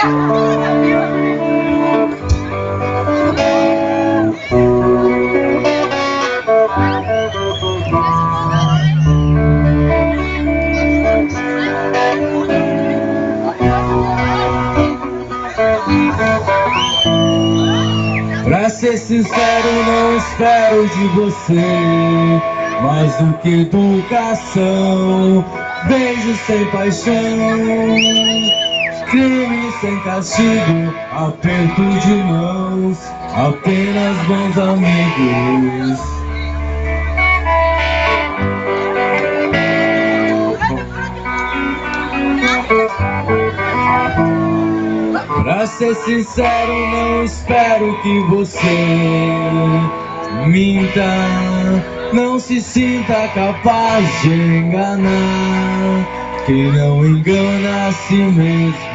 Pra ser sincero, não espero de você mais do que educação. Beijo sem paixão, crime sem castigo, aperto de mãos, apenas bons amigos. Pra ser sincero, não espero que você minta, não se sinta capaz de enganar quem não engana a si mesmo.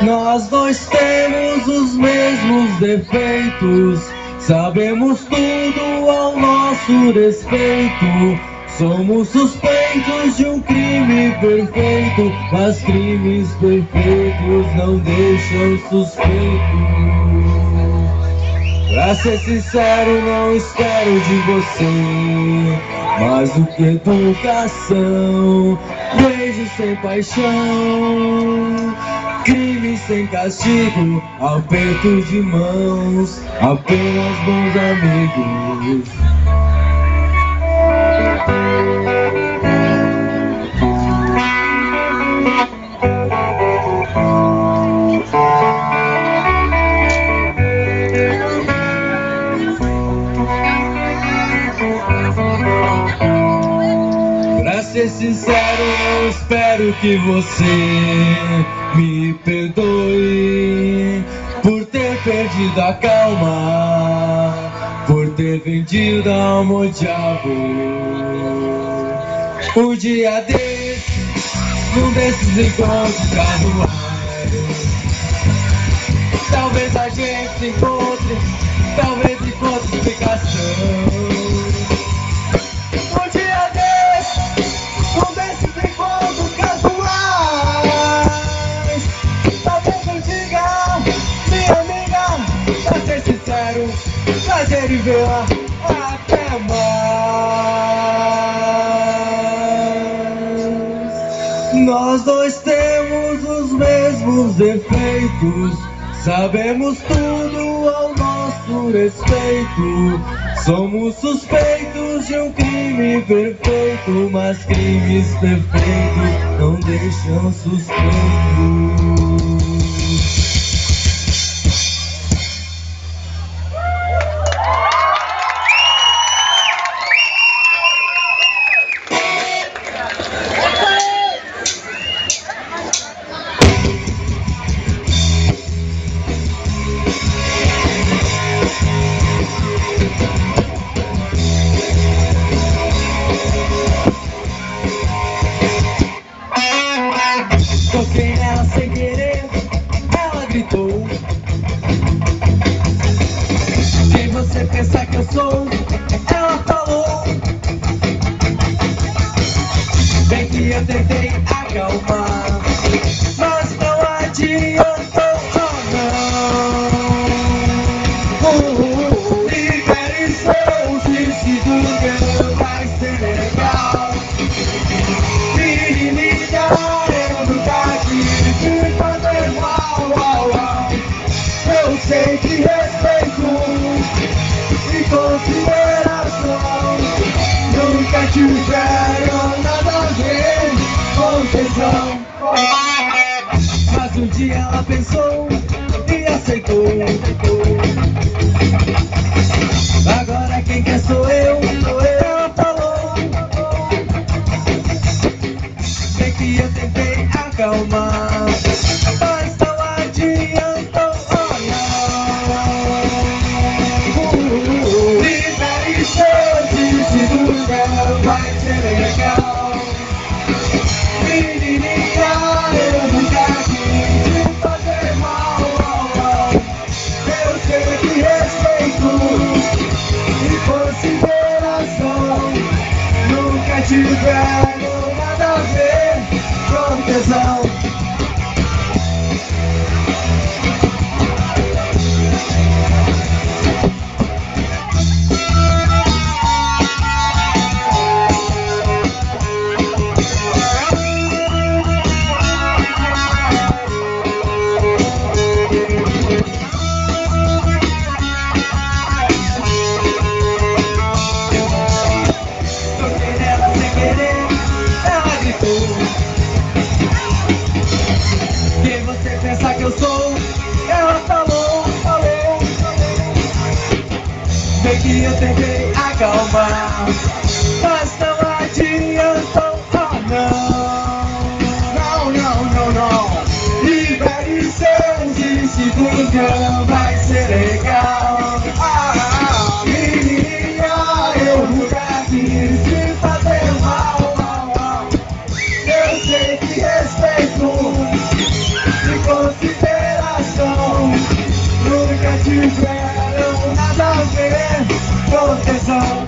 Nós dois temos os mesmos defeitos, sabemos tudo ao nosso respeito. Somos suspeitos de um crime perfeito, mas crimes perfeitos não deixam suspeito. Pra ser sincero, não espero de você mais do que educação. Beijo sem paixão, crime sem castigo, aperto de mãos, apenas bons amigos. Pra ser sincero, não espero que você me perdoe por ter perdido a calma, por ter vendido a alma ao diabo. Um dia desses, num desses encontros casuais, talvez a gente se encontre, talvez encontre explicação. Prazer em vê-la, até mais. Nós dois temos os mesmos defeitos, sabemos tudo ao nosso respeito. Somos suspeitos de um crime perfeito, mas crimes perfeitos não deixam suspeitos. Toquei nela sem querer, ela gritou: quem você pensa que eu sou? Ela falou. Bem que eu tentei acalmar, mas não adiantou, não. Libere seus suicídios, que vai ser legal. Eu sei que respeito e consideração nunca tiveram nada a ver com tesão. Mas um dia ela pensou e aceitou. Agora quem quer sou eu, ela falou. Bem que eu tentei acalmar, mas não adiantou. Libere seus instintos, vai ser legal. Menininha, eu nunca quis te fazer mal. Eu sei que respeito e consideração nunca tiveram nada a ver com tesão. querer. Ela gritou: quem você pensa que eu sou? Ela falou, bem que eu tentei acalmar, mas não adiantou. Não. Libere seus instintos, não vai ser legal. Menina, eu nunca quis te fazer mal. Eu sei que respeito e consideração nunca tiveram nada a ver com tesão.